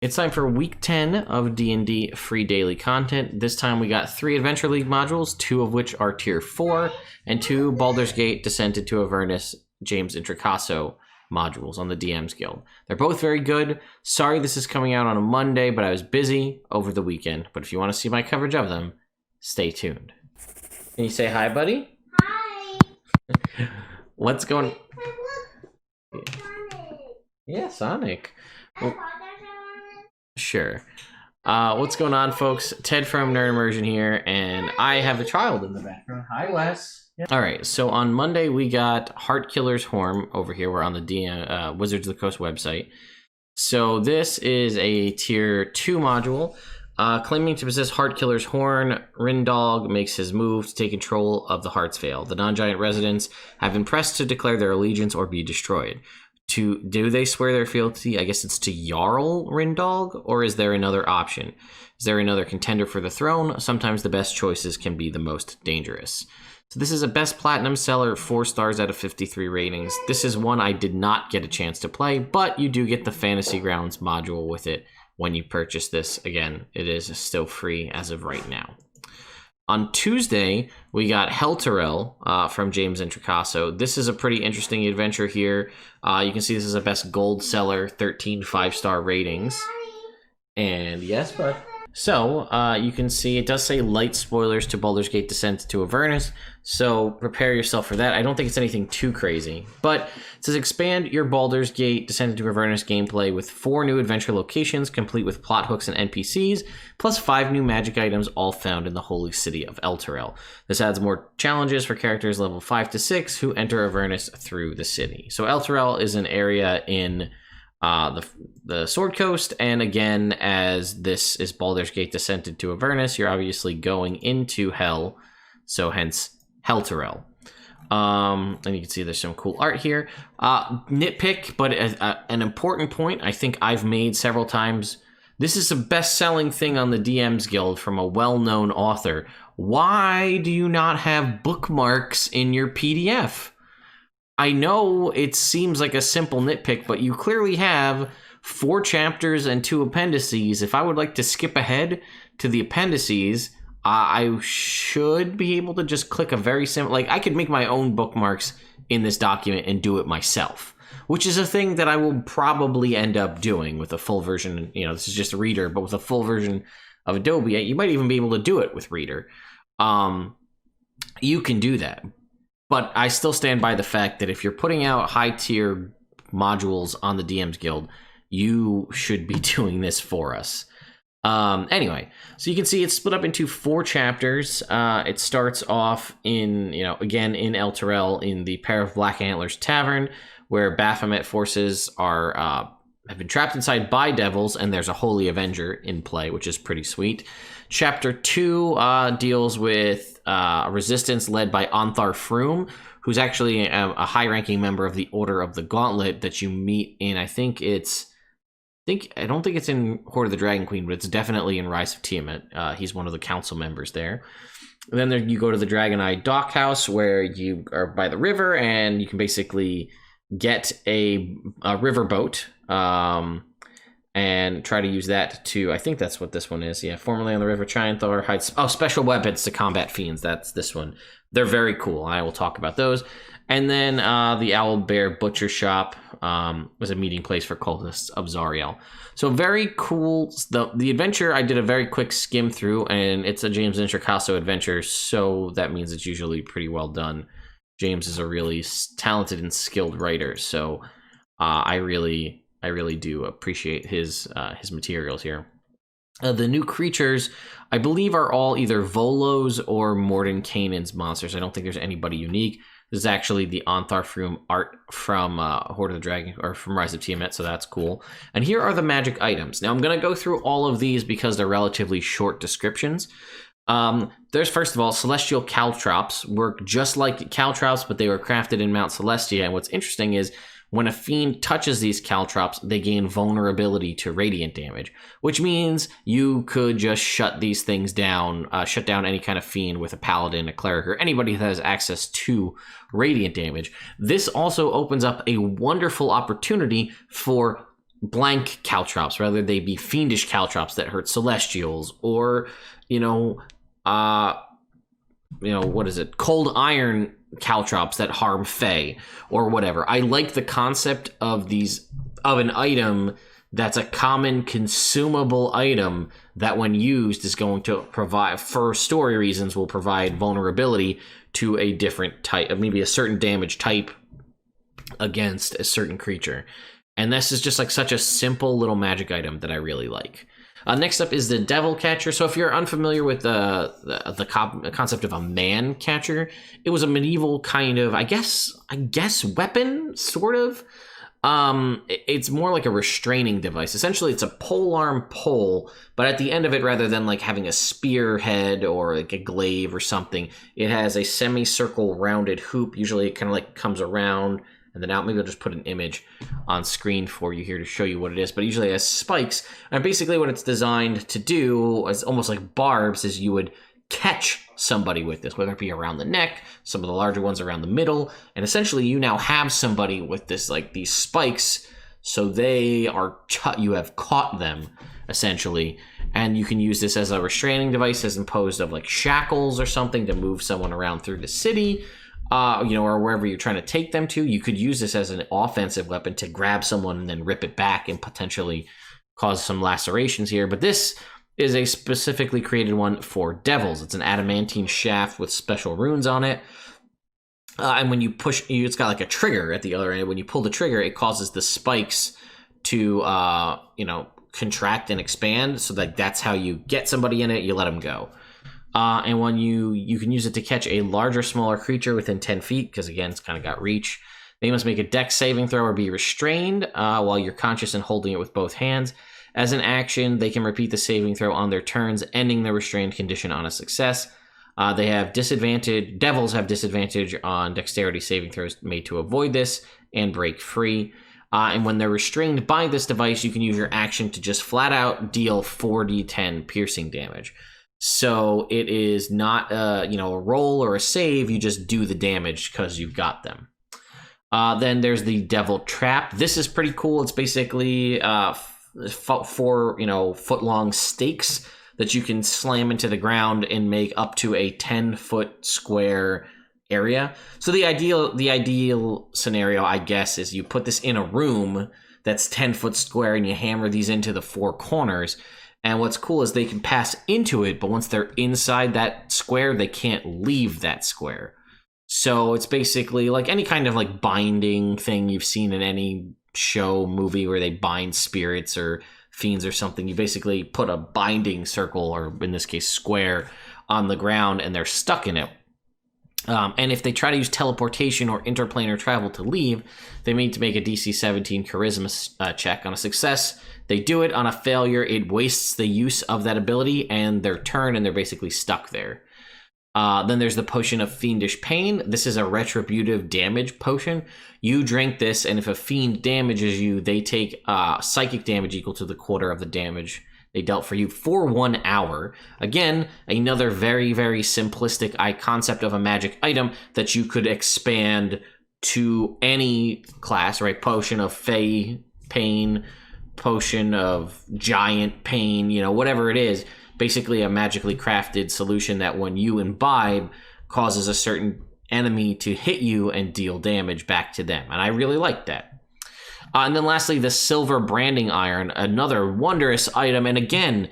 It's time for week 10 of D&D free daily content. This time we got 3 Adventure League modules, 2 of which are tier 4, and 2 Baldur's Gate Descent into Avernus James Introcaso modules on the DM's Guild. They're both very good. Sorry this is coming out on a Monday, but I was busy over the weekend. But if you want to see my coverage of them, stay tuned. Can you say hi, buddy? Hi. What's going on? Sonic. Yeah, Sonic. Well, Sure. What's going on, folks? Ted from Nerd Immersion here, and I have a child in the background. Hi, Wes. Yeah. All right, so on Monday, we got Heartkiller's Horn over here. We're on the Wizards of the Coast website. So this is a tier 2 module. Claiming to possess Heartkiller's Horn, Rindog makes his move to take control of the Heart's Vale. The non-giant residents have been pressed to declare their allegiance or be destroyed. Do they swear their fealty? I guess it's to Jarl Rindog, or is there another option? Is there another contender for the throne? Sometimes the best choices can be the most dangerous. So this is a best platinum seller, 4 stars out of 53 ratings. This is one I did not get a chance to play, but you do get the Fantasy Grounds module with it when you purchase this. Again, it is still free as of right now. On Tuesday, we got Tyrell from James Introcaso. This is a pretty interesting adventure here. You can see this is a best gold seller, 13 5-star ratings. And yes, bud. So you can see it does say light spoilers to Baldur's Gate Descent to Avernus, so prepare yourself for that. I don't think it's anything too crazy, but it says expand your Baldur's Gate Descent to Avernus gameplay with 4 new adventure locations, complete with plot hooks and NPCs, plus 5 new magic items, all found in the holy city of Tyrell. This adds more challenges for characters level 5 to 6 who enter Avernus through the city. So Tyrell is an area in the Sword Coast, and again, as this is Baldur's Gate Descent to Avernus, you're obviously going into Hell, so hence Tyrell. And you can see there's some cool art here. Nitpick, but an important point I think I've made several times. This is a best-selling thing on the DM's Guild from a well-known author. Why do you not have bookmarks in your PDF? I know it seems like a simple nitpick, but you clearly have 4 chapters and 2 appendices. If I would like to skip ahead to the appendices, I should be able to just click a very simple... Like, I could make my own bookmarks in this document and do it myself, which is a thing that I will probably end up doing with a full version. You know, this is just a Reader, but with a full version of Adobe, you might even be able to do it with Reader. You can do that. But I still stand by the fact that if you're putting out high-tier modules on the DM's Guild, you should be doing this for us. Anyway, so you can see it's split up into 4 chapters. It starts off in, again, in Tyrell, in the Pair of Black Antlers Tavern, where Baphomet forces are have been trapped inside by devils, and there's a Holy Avenger in play, which is pretty sweet. Chapter 2 deals with a resistance led by Ontharr Froom, who's actually a high-ranking member of the Order of the Gauntlet that you meet in, I don't think it's in Hoard of the Dragon Queen, but it's definitely in Rise of Tiamat. He's one of the council members there. And then you go to the Dragon Eye Dockhouse, where you are by the river, and you can basically get a riverboat, and try to use that to, I think that's what this one is. Yeah, formerly on the river, Chianthar hides... Oh, special weapons to combat fiends. That's this one. They're very cool. I will talk about those. And then the Owl Bear Butcher Shop was a meeting place for cultists of Zariel. So very cool. The adventure, I did a very quick skim through, and it's a James Introcaso adventure, so that means it's usually pretty well done. James is a really talented and skilled writer, so I really do appreciate his materials here. The new creatures, I believe, are all either Volos or Mordenkainen's monsters. I don't think there's anybody unique. This is actually the Ontharr Froom art from Hoard of the Dragon, or from Rise of Tiamat, so that's cool. And here are the magic items. Now, I'm going to go through all of these because they're relatively short descriptions. There's, first of all, Celestial Caltrops. Work just like Caltrops, but they were crafted in Mount Celestia. And what's interesting is, when a fiend touches these caltrops, they gain vulnerability to radiant damage, which means you could just shut these things down, shut down any kind of fiend with a paladin, a cleric, or anybody that has access to radiant damage. This also opens up a wonderful opportunity for blank caltrops, whether they be fiendish caltrops that hurt celestials, or what is it, cold iron caltrops that harm Fae, or whatever. I like the concept of an item that's a common consumable item that when used is going to provide, for story reasons, will provide vulnerability to a different type, maybe a certain damage type against a certain creature. And this is just like such a simple little magic item that I really like. Next up is the Devil Catcher. So if you're unfamiliar with the concept of a man catcher, it was a medieval kind of, I guess weapon, sort of. It's more like a restraining device. Essentially, it's a polearm pole, but at the end of it, rather than like having a spearhead or like a glaive or something, it has a semicircle rounded hoop. Usually it kind of like comes around and then out. Maybe I'll just put an image on screen for you here to show you what it is, but usually it has spikes. And basically what it's designed to do is almost like barbs, is you would catch somebody with this, whether it be around the neck, some of the larger ones around the middle, and essentially you now have somebody with this, like these spikes, so they are, you have caught them essentially, and you can use this as a restraining device as opposed of like shackles or something to move someone around through the city, or wherever you're trying to take them to. You could use this as an offensive weapon to grab someone and then rip it back and potentially cause some lacerations here. But this is a specifically created one for devils. It's an adamantine shaft with special runes on it. And when you push, it's got like a trigger at the other end. When you pull the trigger, it causes the spikes to, contract and expand. So that's how you get somebody in it. You let them go. And when you can use it to catch a larger, smaller creature within 10 feet, because again, it's kind of got reach. They must make a dex saving throw or be restrained while you're conscious and holding it with both hands. As an action, they can repeat the saving throw on their turns, ending the restrained condition on a success. They have disadvantage. Devils have disadvantage on dexterity saving throws made to avoid this and break free. And when they're restrained by this device, you can use your action to just flat out deal 4d10 piercing damage. So it is not a roll or a save. You just do the damage because you've got them. Then there's the Devil Trap. This is pretty cool. It's basically 4 foot-long stakes that you can slam into the ground and make up to a 10-foot square area. So the ideal scenario, I guess, is you put this in a room that's 10 foot square and you hammer these into the 4 corners. And what's cool is they can pass into it, but once they're inside that square, they can't leave that square. So it's basically like any kind of like binding thing you've seen in any show, movie where they bind spirits or fiends or something. You basically put a binding circle, or in this case square, on the ground and they're stuck in it. And if they try to use teleportation or interplanar travel to leave, they need to make a DC 17 charisma check. On a success, they do it. On a failure, it wastes the use of that ability and their turn, and they're basically stuck there. Then there's the Potion of Fiendish Pain. This is a retributive damage potion. You drink this, and if a fiend damages you, they take psychic damage equal to the quarter of the damage they dealt for you for 1 hour. Again, another very, very simplistic concept of a magic item that you could expand to any class, right? Potion of Fey Pain, Potion of Giant Pain, whatever it is. Basically a magically crafted solution that when you imbibe causes a certain enemy to hit you and deal damage back to them. And I really like that. And then lastly, the Silver Branding Iron, another wondrous item, and again,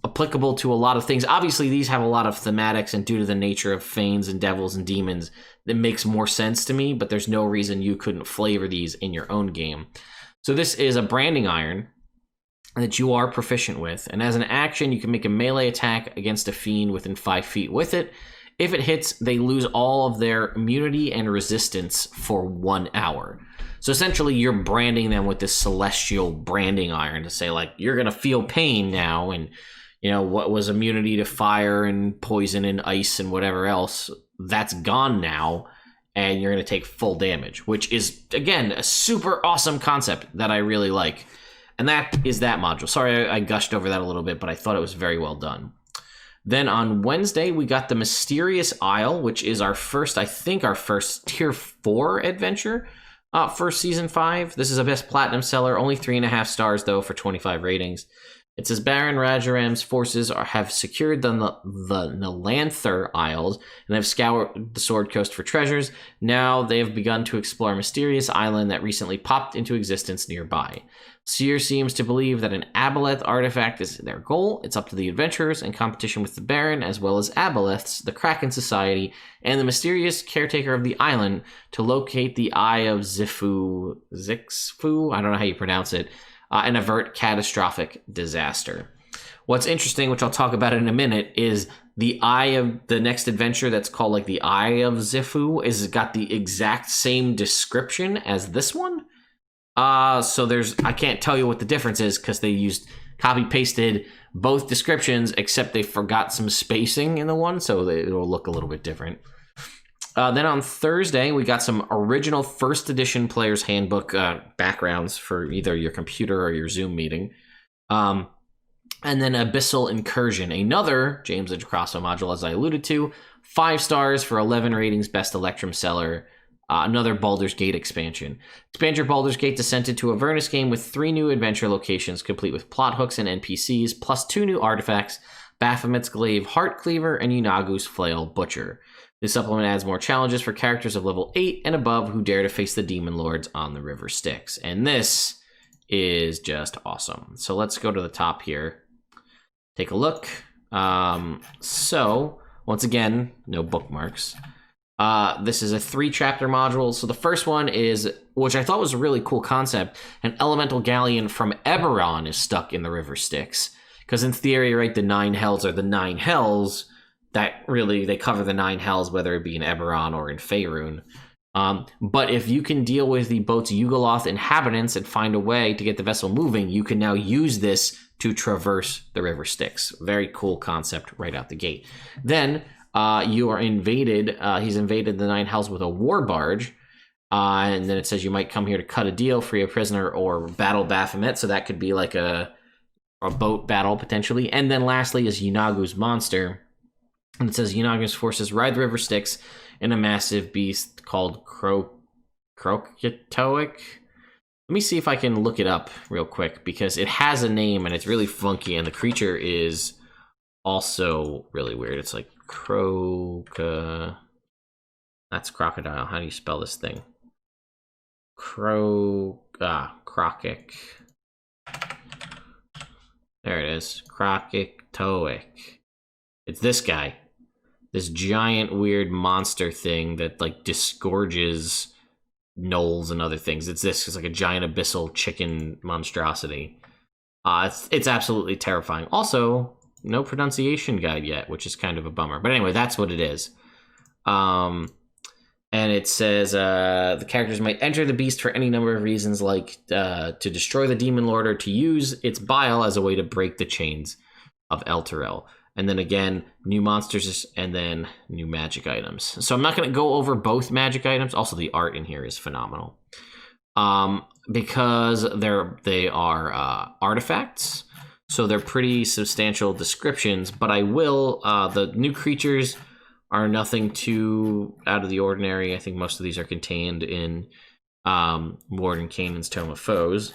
applicable to a lot of things. Obviously, these have a lot of thematics, and due to the nature of fiends and devils and demons, it makes more sense to me, but there's no reason you couldn't flavor these in your own game. So this is a branding iron that you are proficient with, and as an action, you can make a melee attack against a fiend within 5 feet with it. If it hits, they lose all of their immunity and resistance for 1 hour. So essentially, you're branding them with this celestial branding iron to say, like, you're going to feel pain now, and, what was immunity to fire and poison and ice and whatever else, that's gone now, and you're going to take full damage, which is, again, a super awesome concept that I really like. And that is that module. Sorry, I gushed over that a little bit, but I thought it was very well done. Then on Wednesday, we got the Mysterious Isle, which is our first tier 4 adventure. For Season 5, this is a best platinum seller, only 3.5 stars, though, for 25 ratings. It says Baron Rajaram's forces have secured the Nalanther Isles and have scoured the Sword Coast for treasures. Now they have begun to explore a mysterious island that recently popped into existence nearby. Seer seems to believe that an Aboleth artifact is their goal. It's up to the adventurers in competition with the Baron, as well as Aboleths, the Kraken Society, and the mysterious caretaker of the island to locate the Eye of Zixfu, I don't know how you pronounce it, and avert catastrophic disaster. What's interesting, which I'll talk about in a minute, is the Eye of the next adventure that's called like the Eye of Zixfu is got the exact same description as this one. So I can't tell you what the difference is because they used copy pasted both descriptions, except they forgot some spacing in the one, so it'll look a little bit different. Then on Thursday, we got some original first edition Player's Handbook backgrounds for either your computer or your Zoom meeting. And then Abyssal Incursion, another James Introcaso module, as I alluded to. 5 stars for 11 ratings, best Electrum seller. Another Baldur's Gate expansion. Expand your Baldur's Gate Descent into a Avernus game with 3 new adventure locations, complete with plot hooks and NPCs, plus 2 new artifacts, Baphomet's Glaive Heartcleaver and Yunagu's Flail Butcher. This supplement adds more challenges for characters of level 8 and above who dare to face the Demon Lords on the River Styx. And this is just awesome. So let's go to the top here. Take a look. So, once again, no bookmarks. This is a 3-chapter module. So the first one is, which I thought was a really cool concept, an elemental galleon from Eberron is stuck in the River Styx. Because in theory, right, the 9 hells are the 9 hells that really, they cover the 9 hells, whether it be in Eberron or in Faerun. But if you can deal with the boat's Yugoloth inhabitants and find a way to get the vessel moving, you can now use this to traverse the River Styx. Very cool concept right out the gate. Then you are invaded. He's invaded the 9 hells with a war barge. And then it says you might come here to cut a deal, free a prisoner, or battle Baphomet. So that could be like a boat battle potentially. And then lastly is Yunagu's monster. And it says Yunagu's forces ride the River Styx in a massive beast called Kroketoic. Let me see if I can look it up real quick, because it has a name and it's really funky, and the creature is also really weird. It's like that's crocodile. How do you spell this thing? Crokic. There it is. Kroketoic. It's this guy. This giant weird monster thing that like disgorges gnolls and other things. It's like a giant abyssal chicken monstrosity. It's absolutely terrifying. Also, no pronunciation guide yet, which is kind of a bummer. But anyway, that's what it is. And it says the characters might enter the beast for any number of reasons, like to destroy the Demon Lord or to use its bile as a way to break the chains of El Tyrell. And then again, new monsters and then new magic items. So I'm not going to go over both magic items. Also, the art in here is phenomenal. Because they are artifacts. So they're pretty substantial descriptions, but I will, the new creatures are nothing too out of the ordinary. I think most of these are contained in Warden Kanan's Tome of Foes.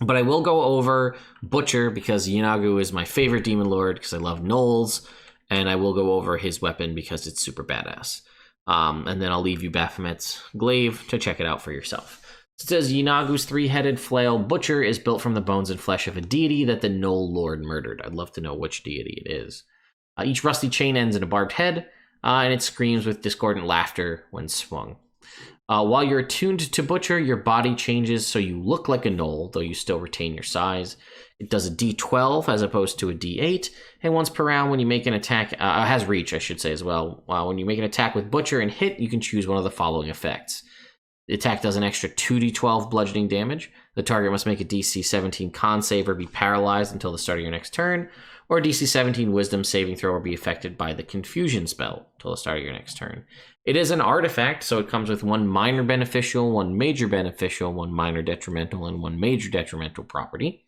But I will go over Butcher, because Yunagu is my favorite Demon Lord, because I love gnolls, and I will go over his weapon because it's super badass. And then I'll leave you Baphomet's Glaive to check it out for yourself. It says Yunagu's 3-headed flail Butcher is built from the bones and flesh of a deity that the Gnoll Lord murdered. I'd love to know which deity it is. Each rusty chain ends in a barbed head, and it screams with discordant laughter when swung. While you're attuned to Butcher, your body changes so you look like a gnoll, though you still retain your size. It does a D12 as opposed to a D8, and once per round when you make an attack, has reach, I should say as well. When you make an attack with Butcher and hit, you can choose one of the following effects. The attack does an extra 2d12 bludgeoning damage. The target must make a DC 17 con save or be paralyzed until the start of your next turn, or a DC 17 wisdom saving throw or be affected by the confusion spell until the start of your next turn. It is an artifact, so it comes with 1 minor beneficial, 1 major beneficial, 1 minor detrimental, and 1 major detrimental property.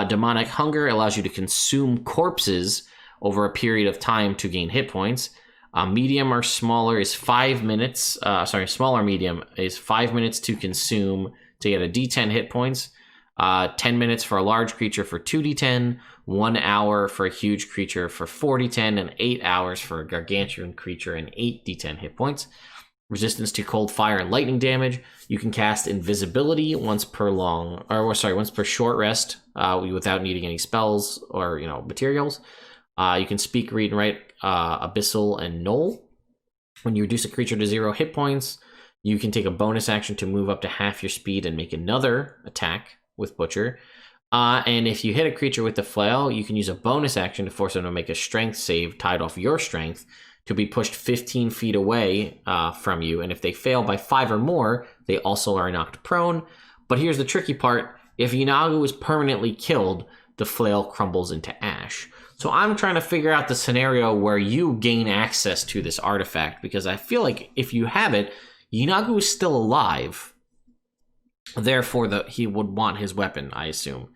Demonic Hunger allows you to consume corpses over a period of time to gain hit points. Medium or smaller is 5 minutes. Smaller medium is 5 minutes to consume to get a D10 hit points. 10 minutes for a large creature for 2d10, 1 hour for a huge creature for 4d10, and 8 hours for a gargantuan creature and 8d10 hit points. Resistance to cold, fire, and lightning damage. You can cast invisibility once per short rest without needing any spells or materials. You can speak, read, and write Abyssal and Null. When you reduce a creature to 0 hit points, you can take a bonus action to move up to half your speed and make another attack with Butcher. And if you hit a creature with the flail, you can use a bonus action to force them to make a strength save tied off your strength to be pushed 15 feet away from you. And if they fail by 5 or more, they also are knocked prone. But here's the tricky part. If Yeenoghu is permanently killed, the flail crumbles into ash. So I'm trying to figure out the scenario where you gain access to this artifact, because I feel like if you have it, Yeenoghu is still alive. Therefore, he would want his weapon, I assume.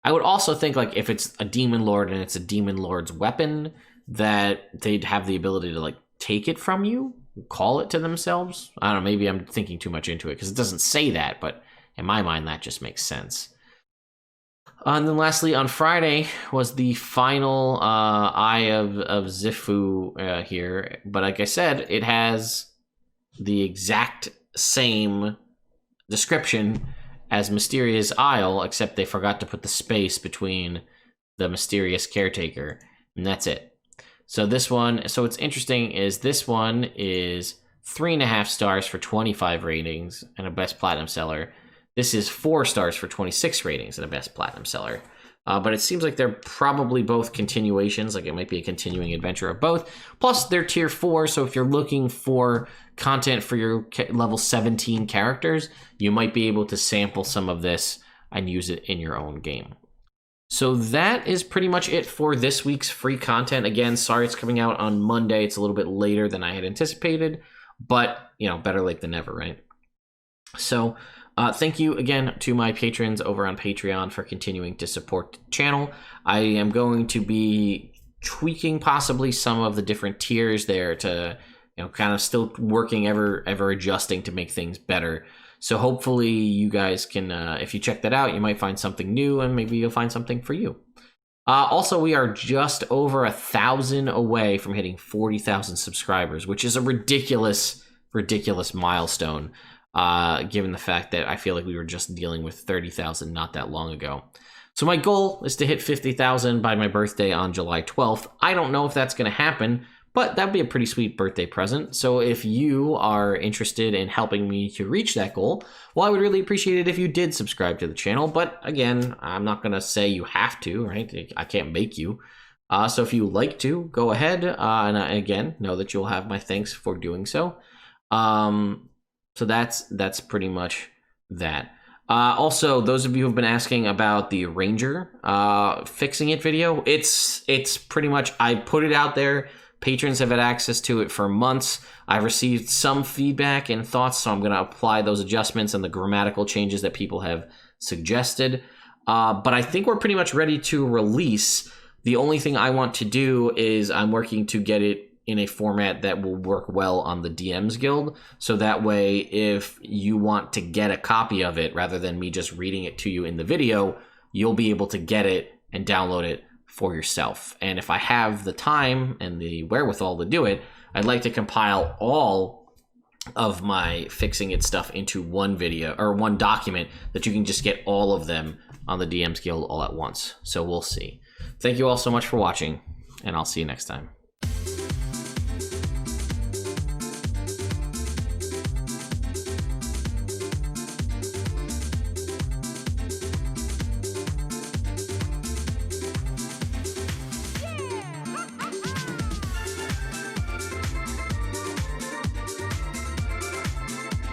I would also think, like, if it's a demon lord and it's a demon lord's weapon, that they'd have the ability to, like, take it from you, call it to themselves. I don't know, maybe I'm thinking too much into it, because it doesn't say that, but in my mind, that just makes sense. And then lastly, on Friday was the final Eye of Zifu here. But like I said, it has the exact same description as Mysterious Isle, except they forgot to put the space between the Mysterious Caretaker, and that's it. So this one, so what's interesting is this one is 3.5 stars for 25 ratings and a best platinum seller. This is 4 stars for 26 ratings and a best platinum seller. But it seems like they're probably both continuations, like it might be a continuing adventure of both. Plus, they're tier 4, so if you're looking for content for your level 17 characters, you might be able to sample some of this and use it in your own game. So that is pretty much it for this week's free content. Again, sorry it's coming out on Monday. It's a little bit later than I had anticipated, but, better late than never, right? So thank you again to my patrons over on Patreon for continuing to support the channel. I am going to be tweaking possibly some of the different tiers there to, kind of still working ever adjusting to make things better. So hopefully you guys can, if you check that out, you might find something new and maybe you'll find something for you. Also, we are just over 1,000 away from hitting 40,000 subscribers, which is a ridiculous milestone. Given the fact that I feel like we were just dealing with 30,000 not that long ago. So my goal is to hit 50,000 by my birthday on July 12th. I don't know if that's going to happen, but that'd be a pretty sweet birthday present. So if you are interested in helping me to reach that goal, well, I would really appreciate it if you did subscribe to the channel. But again, I'm not going to say you have to, right? I can't make you. So if you like to, go ahead. And again, know that you'll have my thanks for doing so. So that's pretty much that. Also, those of you who've been asking about the Ranger fixing it video, it's pretty much, I put it out there. Patrons have had access to it for months. I've received some feedback and thoughts, so I'm going to apply those adjustments and the grammatical changes that people have suggested. But I think we're pretty much ready to release. The only thing I want to do is I'm working to get it in a format that will work well on the DM's Guild. So that way, if you want to get a copy of it, rather than me just reading it to you in the video, you'll be able to get it and download it for yourself. And if I have the time and the wherewithal to do it, I'd like to compile all of my fixing it stuff into one video or one document that you can just get all of them on the DM's Guild all at once. So we'll see. Thank you all so much for watching, and I'll see you next time.